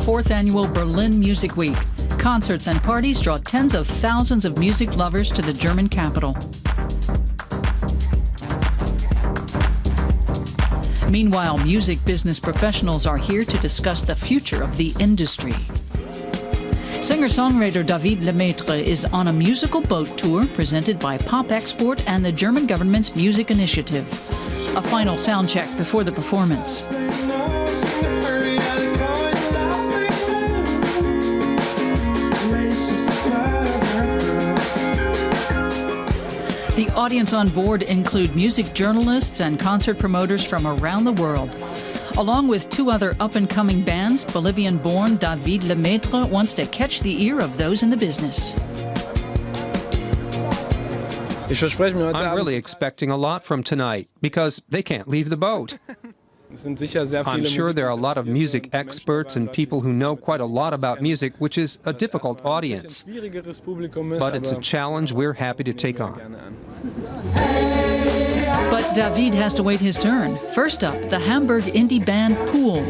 4th annual Berlin Music Week. Concerts and parties draw tens of thousands of music lovers to the German capital. Meanwhile, music business professionals are here to discuss the future of the industry. Singer-songwriter David Lemaitre is on a musical boat tour presented by PopXport and the German government's music initiative. A final sound check before the performance. The audience on board include music journalists and concert promoters from around the world. Along with two other up-and-coming bands, Bolivian-born David Lemaitre wants to catch the ear of those in the business. I'm really expecting a lot from tonight because they can't leave the boat. I'm sure there are a lot of music experts and people who know quite a lot about music, which is a difficult audience. But it's a challenge we're happy to take on. But David has to wait his turn. First up, the Hamburg indie band Pool.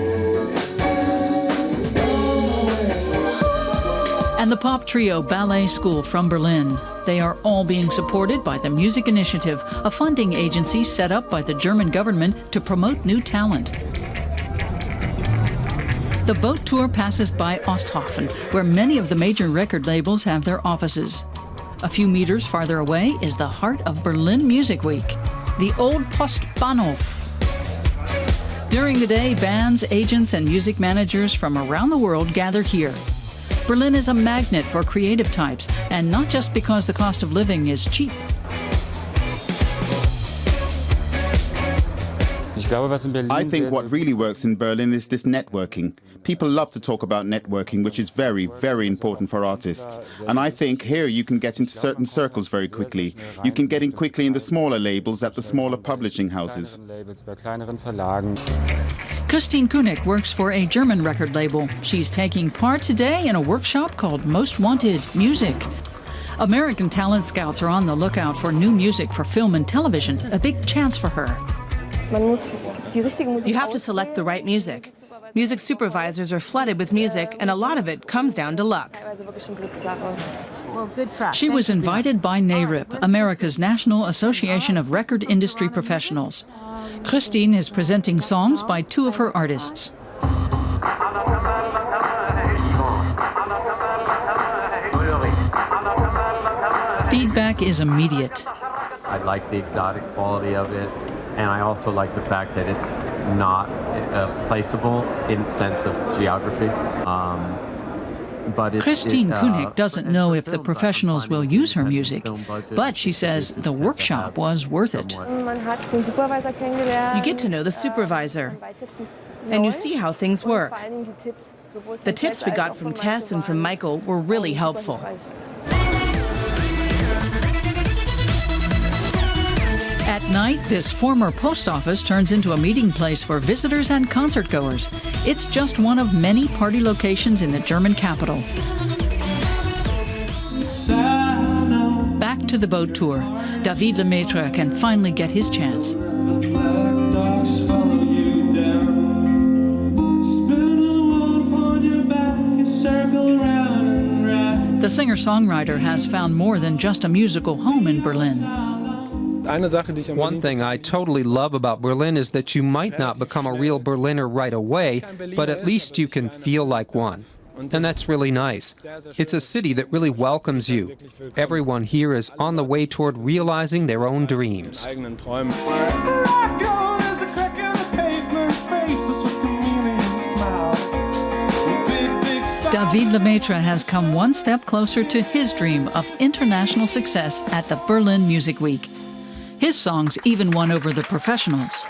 And the pop trio Ballet School from Berlin. They are all being supported by the Music Initiative, a funding agency set up by the German government to promote new talent. The boat tour passes by Osthofen, where many of the major record labels have their offices. A few meters farther away is the heart of Berlin Music Week, the old Postbahnhof. During the day, bands, agents, and music managers from around the world gather here. Berlin is a magnet for creative types, and not just because the cost of living is cheap. I think what really works in Berlin is this networking. People love to talk about networking, which is very, very important for artists. And I think here you can get into certain circles very quickly. You can get in quickly in the smaller labels at the smaller publishing houses. Christine Kunig works for a German record label. She's taking part today in a workshop called Most Wanted Music. American talent scouts are on the lookout for new music for film and television, a big chance for her. You have to select the right music. Music supervisors are flooded with music, and a lot of it comes down to luck. She was invited by NARIP, America's National Association of Record Industry Professionals. Christine is presenting songs by two of her artists. Feedback is immediate. I like the exotic quality of it, and I also like the fact that it's not placeable in the sense of geography. But Christine Kunig doesn't know if the professionals will use her music, but she says the workshop was worth it. You get to know the supervisor, and you see how things work. The tips we got from Tess and from Michael were really helpful. At night, this former post office turns into a meeting place for visitors and concert goers. It's just one of many party locations in the German capital. Back to the boat tour. David Lemaitre can finally get his chance. The singer-songwriter has found more than just a musical home in Berlin. One thing I totally love about Berlin is that you might not become a real Berliner right away, but at least you can feel like one. And that's really nice. It's a city that really welcomes you. Everyone here is on the way toward realizing their own dreams. David Lemaitre has come one step closer to his dream of international success at the Berlin Music Week. His songs even won over the professionals.